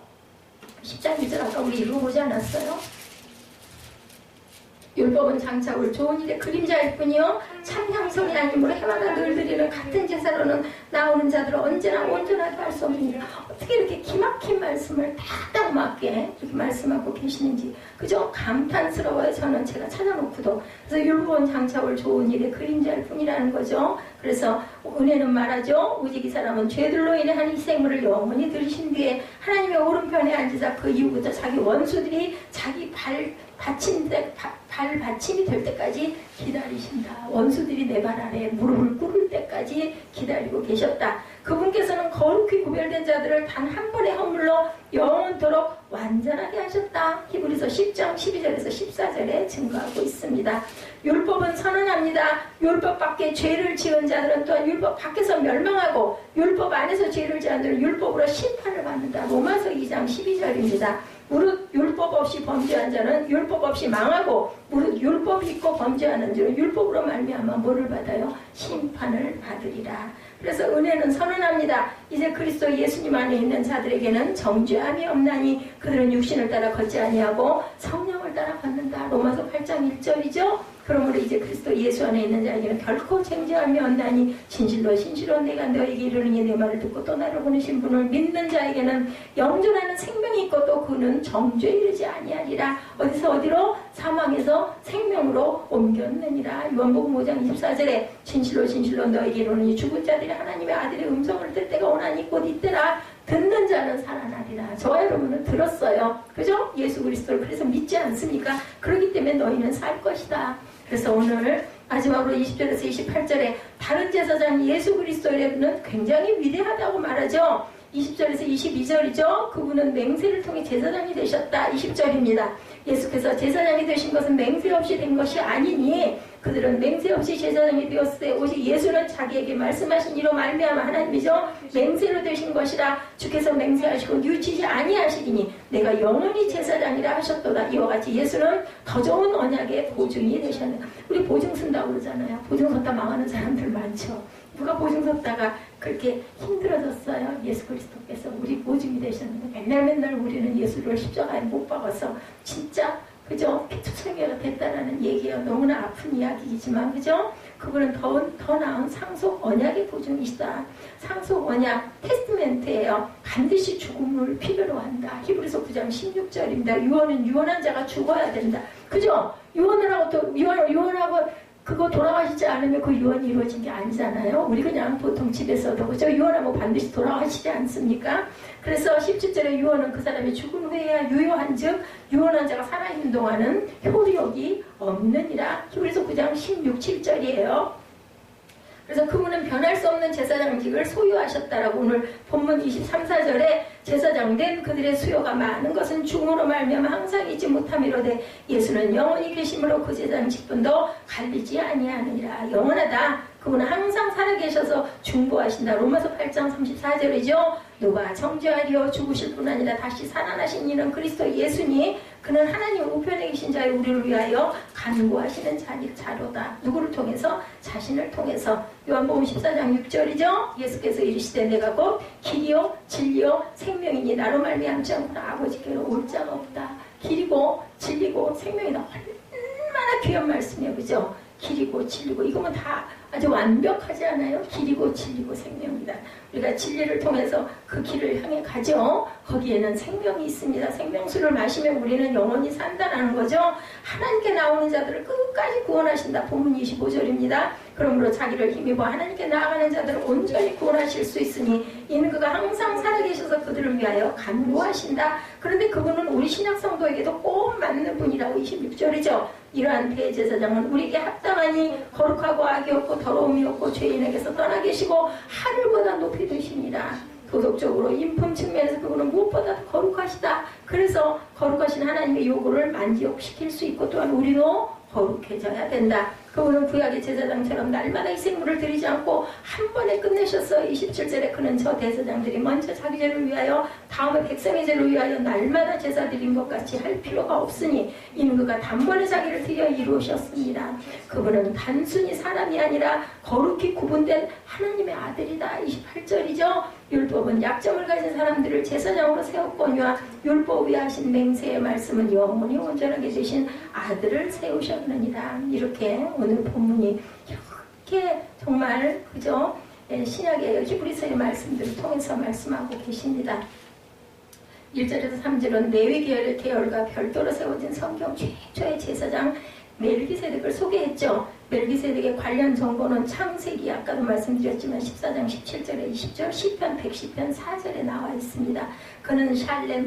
10장 1절 아까 우리 읽어보지 않았어요? 율법은 장차 올 좋은 일의 그림자일 뿐이요 참 형성이 아니므로 해마다 늘 드리는 같은 제사로는 나오는 자들을 언제나 온전하게 할 수 없느니라. 어떻게 이렇게 기막힌 말씀을 딱 맞게 이렇게 말씀하고 계시는지 그죠? 감탄스러워요. 저는 제가 찾아놓고도. 그래서 율법은 장차 올 좋은 일의 그림자일 뿐이라는 거죠. 그래서 은혜는 말하죠. 오직 이 사람은 죄들로 인해 한 희생물을 영원히 들이신 뒤에 하나님의 오른편에 앉으사 그 이후부터 자기 원수들이 자기 발 받침이 될 때까지 기다리신다. 원수들이 내 발 아래 무릎을 꿇을 때까지 기다리고 계셨다. 그분께서는 거룩히 구별된 자들을 단 한 번의 허물로 영원토록 완전하게 하셨다. 히브리서 10장 12절에서 14절에 증거하고 있습니다. 율법은 선언합니다. 율법 밖에 죄를 지은 자들은 또한 율법 밖에서 멸망하고 율법 안에서 죄를 지은 자들은 율법으로 심판을 받는다. 로마서 2장 12절입니다. 무릇 율법 없이 범죄한 자는 율법 없이 망하고 무릇 율법이 있고 범죄하는 자는 율법으로 말미암아 뭐를 받아요? 심판을 받으리라. 그래서 은혜는 선언합니다. 이제 그리스도 예수님 안에 있는 자들에게는 정죄함이 없나니 그들은 육신을 따라 걷지 아니하고 성령을 따라 걷는다. 로마서 8장 1절이죠. 그러므로 이제 그리스도 예수 안에 있는 자에게는 결코 정죄함이 없나니 진실로 내가 너에게 이르느니 내 말을 듣고 또 나를 보내신 분을 믿는 자에게는 영존하는 생명이 있고 또 그는 정죄에 이르지 아니하리라. 어디서 어디로? 사망에서 그죠? 생명으로 옮겼느니라. 요한복음 5장 24절에 진실로 진실로 너에게 이르노니 죽은 자들이 하나님의 아들의 음성을 들 때가 오나니 곧 이때라. 듣는 자는 살아나리라. 저와 여러분은 들었어요. 그죠? 예수 그리스도를 그래서 믿지 않습니까? 그렇기 때문에 너희는 살 것이다. 그래서 오늘 마지막으로 20절에서 28절에 다른 제사장 예수 그리스도는 굉장히 위대하다고 말하죠. 20절에서 22절이죠. 그분은 맹세를 통해 제사장이 되셨다. 20절입니다. 예수께서 제사장이 되신 것은 맹세 없이 된 것이 아니니 그들은 맹세 없이 제사장이 되었을 때 오직 예수는 자기에게 말씀하신 이로 말미암아 하나님이죠. 맹세로 되신 것이라 주께서 맹세하시고 뉘우치지 아니하시리니 내가 영원히 제사장이라 하셨도다. 이와 같이 예수는 더 좋은 언약의 보증이 되셨네. 우리 보증 쓴다고 그러잖아요. 보증 썼다 망하는 사람들 많죠. 누가 보증 섰다가 그렇게 힘들어졌어요. 예수 그리스도께서 우리 보증이 되셨는데 맨날 우리는 예수를 십자가에 못 박아서 진짜 그죠? 피투성이가 됐다라는 얘기가 너무나 아픈 이야기이지만 그죠? 그분은 더 나은 상속 언약의 보증이시다. 상속 언약 테스트멘트예요. 반드시 죽음을 필요로 한다. 히브리서 9장 16절입니다. 유언은 유언한 자가 죽어야 된다. 그죠? 유언을 하고 또 유언하고 그거 돌아가시지 않으면 그 유언이 이루어진 게 아니잖아요. 우리 그냥 보통 집에서도 그죠? 유언하면 반드시 돌아가시지 않습니까? 그래서 17절에 유언은 그 사람이 죽은 후에야 유효한 즉 유언한 자가 살아있는 동안은 효력이 없느니라. 히브리서 9장 16, 7절이에요. 그래서 그분은 변할 수 없는 제사장직을 소유하셨다라고 오늘 본문 23, 4절에 제사장 된 그들의 수요가 많은 것은 죽음으로 말미암아 항상 잊지 못함이로되 예수는 영원히 계심으로 그 제사장직분도 갈리지 아니하느니라. 영원하다. 그분은 항상 살아계셔서 중보하신다. 로마서 8장 34절이죠. 누가 정죄하리요 죽으실 뿐 아니라 다시 살아나신 이는 그리스도 예수니 그는 하나님 우편에 계신 자의 우리를 위하여 간구하시는 자로다. 누구를 통해서? 자신을 통해서. 요한복음 14장 6절이죠. 예수께서 이르시되 내가 곧 길이요 진리요 생명이니 나로 말미암지 않고는 아버지께로 올 자가 없다. 길이고 진리고 생명이다. 얼마나 귀한 말씀이에요. 그죠? 길이고 진리고 이거면 다 아주 완벽하지 않아요? 길이고 진리고 생명이다. 우리가 진리를 통해서 그 길을 향해 가죠. 거기에는 생명이 있습니다. 생명수를 마시면 우리는 영원히 산다라는 거죠. 하나님께 나오는 자들을 끝까지 구원하신다. 본문 25절입니다. 그러므로 자기를 힘입어 하나님께 나아가는 자들을 온전히 구원하실 수 있으니 이는 그가 항상 살아계셔서 그들을 위하여 간구하신다. 그런데 그분은 우리 신약성도에게도 꼭 맞는 분이라고 26절이죠. 이러한 대제사장은 우리에게 합당하니 거룩하고 악이 없고 더러움이 없고 죄인에게서 떠나 계시고 하늘보다 높이 되시니라. 도덕적으로 인품 측면에서 그분은 무엇보다 거룩하시다. 그래서 거룩하신 하나님의 요구를 만족시킬 수 있고 또한 우리도 거룩해져야 된다. 그분은 구약의 제사장처럼 날마다 이 생물을 드리지 않고 한 번에 끝내셨어요. 27절에 그는 저 대제사장들이 먼저 자기 죄를 위하여 다음에 백성의 죄를 위하여 날마다 제사 드린 것 같이 할 필요가 없으니 이는 그가 단번에 자기를 드려 이루셨습니다. 그분은 단순히 사람이 아니라 거룩히 구분된 하나님의 아들이다. 28절이죠. 율법은 약점을 가진 사람들을 제사장으로 세웠거니와 율법 위에 하신 맹세의 말씀은 영원히 온전하게 되신 아들을 세우셨느니라. 이렇게 오늘 본문이 이렇게 정말 그죠? 신약의 히브리서의 말씀들을 통해서 말씀하고 계십니다. 1절에서 3절은 레위 계열과 별도로 세워진 성경 최초의 제사장 멜기세덱을 소개했죠. 멜기세덱의 관련 정보는 창세기 아까도 말씀드렸지만 14장 17절에 20절 시편 110편 4절에 나와 있습니다. 그는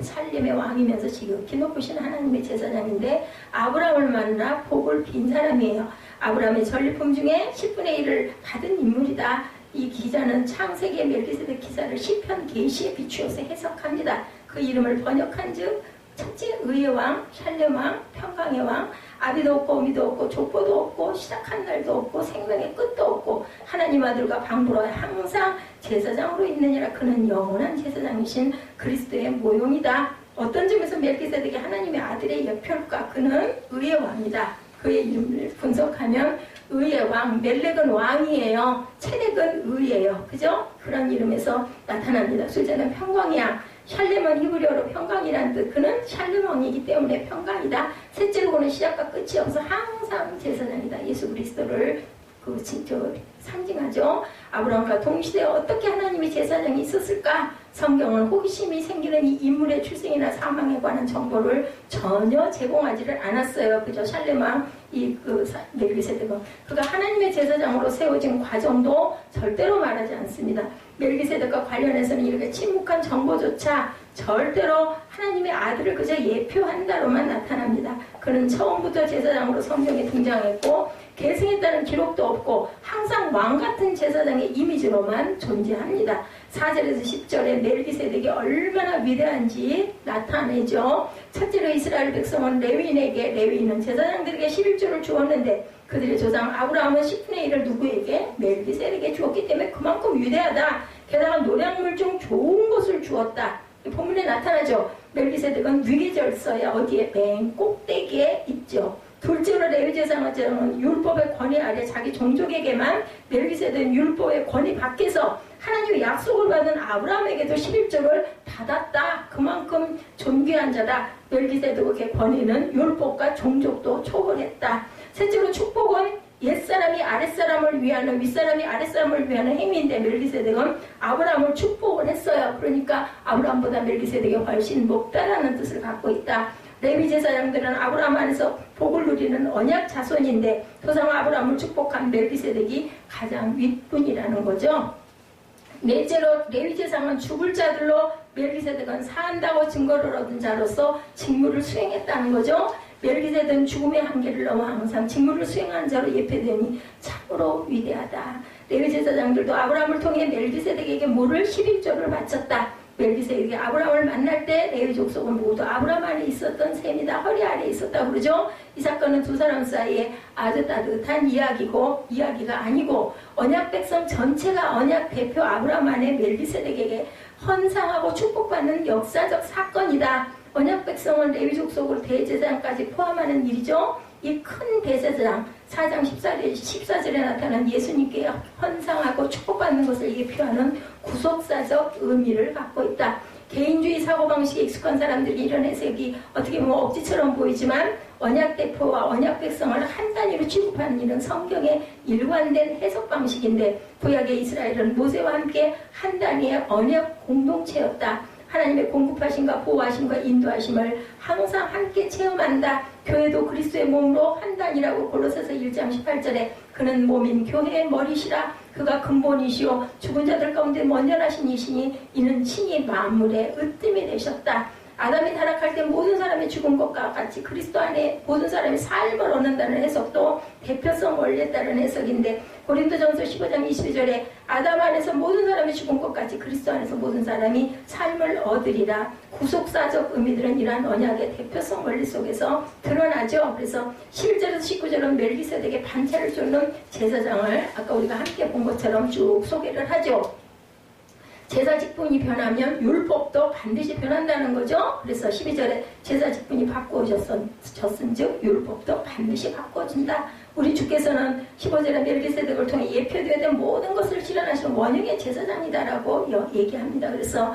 살렘의 왕이면서 지극히 높으신 하나님의 제사장인데 아브라함을 만나 복을 빈 사람이에요. 아브라함의 전리품 중에 10분의 1을 받은 인물이다. 이 기자는 창세기의 멜기세덱 기사를 시편 계시에 비추어서 해석합니다. 그 이름을 번역한 즉 첫째 의의 왕, 샬렘 왕, 평강의 왕, 아비도 없고 어미도 없고 족보도 없고 시작한 날도 없고 생명의 끝도 없고 하나님 아들과 방부로 항상 제사장으로 있느니라. 그는 영원한 제사장이신 그리스도의 모형이다. 어떤 점에서 멜기세덱이 하나님의 아들의 예표일까? 그는 의의 왕이다. 그의 이름을 분석하면 의의 왕, 멜렉은 왕이에요. 체렉은 의예요. 그죠? 그런 이름에서 나타납니다. 둘째는 평강의 왕. 샬렘은 히브리어로 평강이라는 뜻. 그는 샬렘 왕이기 때문에 평강이다. 셋째로 그는 시작과 끝이 없어 항상 제사장이다. 예수 그리스도를 상징하죠. 아브라함과 동시대에 어떻게 하나님의 제사장이 있었을까? 성경은 호기심이 생기는 이 인물의 출생이나 사망에 관한 정보를 전혀 제공하지를 않았어요. 그죠? 샬렘왕 멜기세덱은 그가 하나님의 제사장으로 세워진 과정도 절대로 말하지 않습니다. 멜기세덱과 관련해서는 이렇게 침묵한 정보조차 절대로 하나님의 아들을 그저 예표한다로만 나타납니다. 그는 처음부터 제사장으로 성경에 등장했고 계승했다는 기록도 없고 항상 왕같은 제사장의 이미지로만 존재합니다. 4절에서 10절에 멜기세덱이 얼마나 위대한지 나타내죠. 첫째로 이스라엘 백성은 레위인은 제사장들에게 11조를 주었는데 그들의 조상 아브라함은 10분의 1을 누구에게? 멜기세덱에게 주었기 때문에 그만큼 위대하다. 게다가 노량물 중 좋은 것을 주었다. 본문에 나타나죠. 멜기세덱은 위계절서에 어디에? 맨 꼭대기에 있죠. 둘째로 레위제사장은 율법의 권위 아래 자기 종족에게만, 멜기세덱은 율법의 권위 밖에서 하나님의 약속을 받은 아브라함에게도 11조를 받았다. 그만큼 존귀한 자다. 멜기세덱의 권위는 율법과 종족도 초월했다. 셋째로 축복은 옛사람이 아랫사람을 위하는, 윗사람이 아랫사람을 위하는 행위인데 멜기세덱은 아브라함을 축복을 했어요. 그러니까 아브라함보다 멜기세덱이 훨씬 높다라는 뜻을 갖고 있다. 레위 제사장들은 아브라함 안에서 복을 누리는 언약 자손인데 조상 아브라함을 축복한 멜기세덱이 가장 윗분이라는 거죠. 넷째로 레위 제사장은 죽을 자들로, 멜기세덱은 산다고 증거를 얻은 자로서 직무를 수행했다는 거죠. 멜기세덱은 죽음의 한계를 넘어 항상 직무를 수행하는 자로 예표되니 참으로 위대하다. 레위 제사장들도 아브라함을 통해 멜기세덱에게 물을 11조를 바쳤다. 멜기세덱이 아브라함을 만날 때 레위 족속은 모두 아브라함 안에 있었던 셈이다. 허리 아래에 있었다 그러죠. 이 사건은 두 사람 사이에 아주 따뜻한 이야기가 아니고 언약 백성 전체가 언약 대표 아브라함 안에 멜기세덱에게 헌상하고 축복받는 역사적 사건이다. 언약 백성은 레위 족속으로 대제사장까지 포함하는 일이죠. 이 큰 대제사장 4장 14절에 나타난 예수님께 헌상하고 축복받는 것을 예표하는 구속사적 의미를 갖고 있다. 개인주의 사고방식에 익숙한 사람들이 이런 해석이 어떻게 보면 억지처럼 보이지만 언약 대표와 언약 백성을 한 단위로 취급하는 일은 성경의 일관된 해석 방식인데 구약의 이스라엘은 모세와 함께 한 단위의 언약 공동체였다. 하나님의 공급하심과 보호하심과 인도하심을 항상 함께 체험한다. 교회도 그리스도의 몸으로 한 단이라고 골로새서 1장 18절에 그는 몸인 교회의 머리시라. 그가 근본이시오 죽은 자들 가운데 먼저 나신 이시니 이는 친히 만물의 으뜸이 되셨다. 아담이 타락할 때 모든 사람이 죽은 것과 같이 그리스도 안에 모든 사람이 삶을 얻는다는 해석도 대표성 원리에 따른 해석인데 고린도전서 15장 22절에 아담 안에서 모든 사람이 죽은 것 같이 그리스도 안에서 모든 사람이 삶을 얻으리라. 구속사적 의미들은 이러한 언약의 대표성 원리 속에서 드러나죠. 그래서 11절에서 19절은 멜기세덱의 반차를 쫓는 제사장을 아까 우리가 함께 본 것처럼 쭉 소개를 하죠. 제사 직분이 변하면 율법도 반드시 변한다는 거죠. 그래서 12절에 제사 직분이 바꾸어졌은즉 율법도 반드시 바꿔준다. 우리 주께서는 15절에 멜기세덱을 통해 예표되어야 된 모든 것을 실현하시는 원형의 제사장이다라고 얘기합니다. 그래서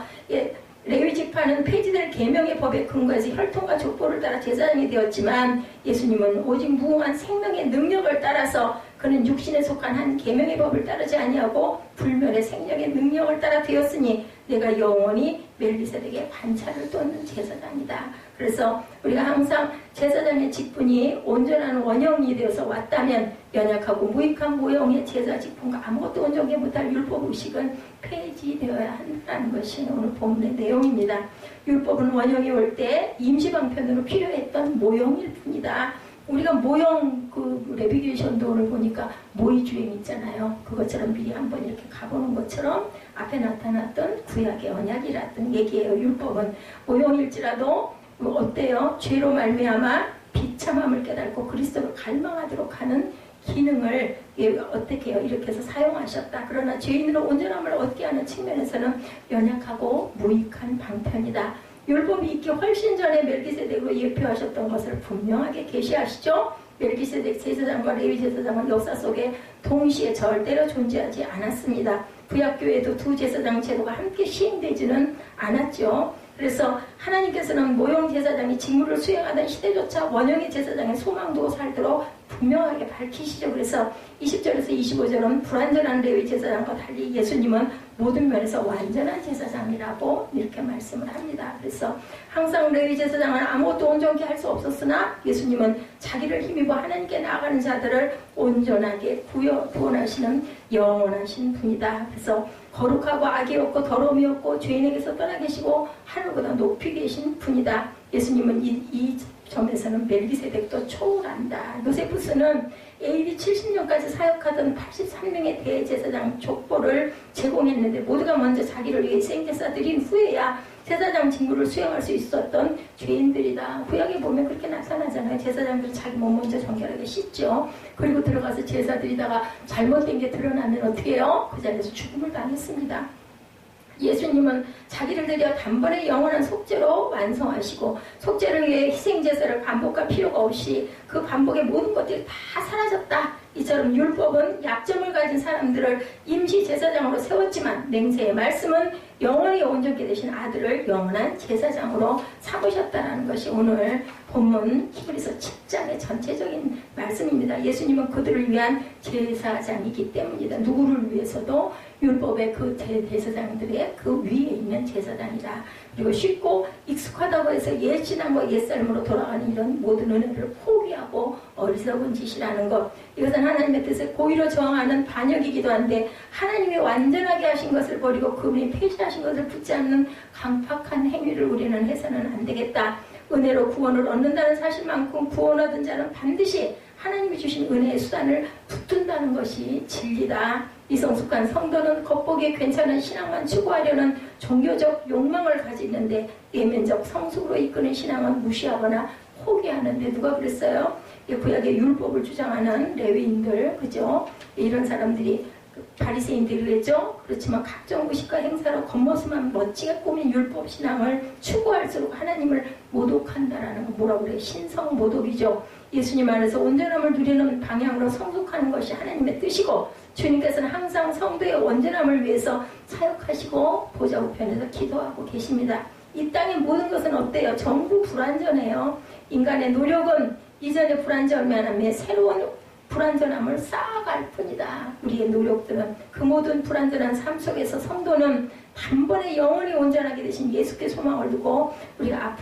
레위 지파는 폐지될 계명의 법에 근거해서 혈통과 족보를 따라 제사장이 되었지만 예수님은 오직 무궁한 생명의 능력을 따라서 그는 육신에 속한 한 계명의 법을 따르지 아니하고 불멸의 생명의 능력을 따라 되었으니 내가 영원히 멜기세덱의 반차를 쫓는 제사장이다. 그래서 우리가 항상 제사장의 직분이 온전한 원형이 되어서 왔다면 연약하고 무익한 모형의 제사 직분과 아무것도 온전히 못할 율법 의식은 폐지되어야 한다는 것이 오늘 본문의 내용입니다. 율법은 원형이 올 때 임시방편으로 필요했던 모형일 뿐이다. 우리가 모형 내비게이션도 오늘 보니까 모의주행 있잖아요. 그것처럼 미리 한번 이렇게 가보는 것처럼 앞에 나타났던 구약의 언약이라던 얘기예요. 율법은 모형일지라도 어때요? 죄로 말미암아 비참함을 깨닫고 그리스도를 갈망하도록 하는 기능을 어떻게 해요? 이렇게 해서 사용하셨다. 그러나 죄인으로 온전함을 얻게 하는 측면에서는 연약하고 무익한 방편이다. 율법이 있기 훨씬 전에 멜기세덱으로 예표하셨던 것을 분명하게 계시하시죠. 멜기세덱 제사장과 레위 제사장은 역사 속에 동시에 절대로 존재하지 않았습니다. 구약교회에도 두 제사장 제도가 함께 시행되지는 않았죠. 그래서 하나님께서는 모형 제사장이 직무를 수행하던 시대조차 원형의 제사장의 소망도 살도록 분명하게 밝히시죠. 그래서 20절에서 25절은 불완전한 레위 제사장과 달리 예수님은 모든 면에서 완전한 제사장이라고 이렇게 말씀을 합니다. 그래서 항상 레위 제사장은 아무것도 온전케 할 수 없었으나 예수님은 자기를 힘입어 하나님께 나아가는 자들을 온전하게 구원하시는 영원하신 분이다. 그래서 거룩하고 악이 없고 더러움이 없고 죄인에게서 떠나 계시고 하늘보다 높이 계신 분이다. 예수님은 이 점에서는 멜기세덱도 초월한다. 요세푸스는 AD 70년까지 사역하던 83명의 대제사장 족보를 제공했는데 모두가 먼저 자기를 위해 생제사 드린 후에야 제사장 직무를 수행할 수 있었던 죄인들이다. 구약에 보면 그렇게 나타나잖아요. 제사장들은 자기 몸 먼저 정결하게 씻죠. 그리고 들어가서 제사 드리다가 잘못된 게 드러나면 어떻게 해요? 그 자리에서 죽음을 당했습니다. 예수님은 자기를 드려 단번에 영원한 속죄로 완성하시고 속죄를 위해 희생제사를 반복할 필요가 없이 그 반복의 모든 것들이 다 사라졌다. 이처럼 율법은 약점을 가진 사람들을 임시 제사장으로 세웠지만 맹세의 말씀은 영원히 온전케 되신 아들을 영원한 제사장으로 삼으셨다는 것이 오늘 본문 히브리서 7장의 전체적인 말씀입니다. 예수님은 그들을 위한 제사장이기 때문이다. 누구를 위해서도 율법의 그 제사장들의 그 위에 있는 제사장이다. 그리고 쉽고 익숙하다고 해서 옛 신앙과 옛 삶으로 돌아가는 이런 모든 은혜를 포기하고 어리석은 짓이라는 것. 이것은 하나님의 뜻에 고의로 저항하는 반역이기도 한데 하나님이 완전하게 하신 것을 버리고 그분이 폐지하신 것을 붙지 않는 강팍한 행위를 우리는 해서는 안 되겠다. 은혜로 구원을 얻는다는 사실만큼 구원 얻은 자는 반드시 하나님이 주신 은혜의 수단을 붙든다는 것이 진리다. 미성숙한 성도는 겉보기에 괜찮은 신앙만 추구하려는 종교적 욕망을 가지는데 내면적 성숙으로 이끄는 신앙은 무시하거나 포기하는데 누가 그랬어요? 구약의 율법을 주장하는 레위인들, 그죠? 이런 사람들이 바리새인들이 그랬죠? 그렇지만 각종 의식과 행사로 겉모습만 멋지게 꾸민 율법 신앙을 추구할수록 하나님을 모독한다라는 거 뭐라고 그래요? 신성 모독이죠. 예수님 안에서 온전함을 누리는 방향으로 성숙하는 것이 하나님의 뜻이고 주님께서는 항상 성도의 온전함을 위해서 사역하시고 보좌 우편에서 기도하고 계십니다. 이 땅의 모든 것은 어때요? 전부 불완전해요. 인간의 노력은 이전의 불완전함에 새로운 불완전함을 쌓아갈 뿐이다. 우리의 노력들은 그 모든 불완전한 삶 속에서 성도는 단번에 영원히 온전하게 되신 예수께 소망을 두고 우리가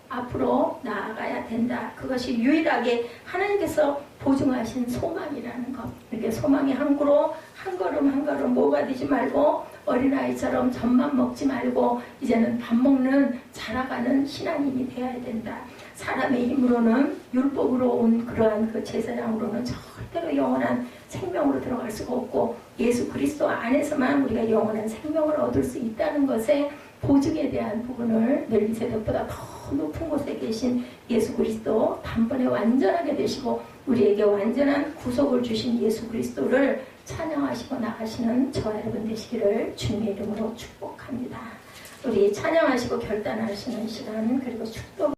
앞으로 나아가야 된다. 그것이 유일하게 하나님께서 보증하신 소망이라는 것. 이렇게 소망이 한 걸음 한 걸음 뭐가 되지 말고 어린아이처럼 젖만 먹지 말고 이제는 밥 먹는 자라가는 신앙인이 되어야 된다. 사람의 힘으로는 율법으로 온 그러한 그 제사장으로는 절대로 영원한 생명으로 들어갈 수가 없고 예수 그리스도 안에서만 우리가 영원한 생명을 얻을 수 있다는 것에 보증에 대한 부분을 멜기세덱보다 더 높은 곳에 계신 예수 그리스도 단번에 완전하게 되시고 우리에게 완전한 구속을 주신 예수 그리스도를 찬양하시고 나가시는 저와 여러분 되시기를 주님의 이름으로 축복합니다. 우리 찬양하시고 결단하시는 시간 그리고 축복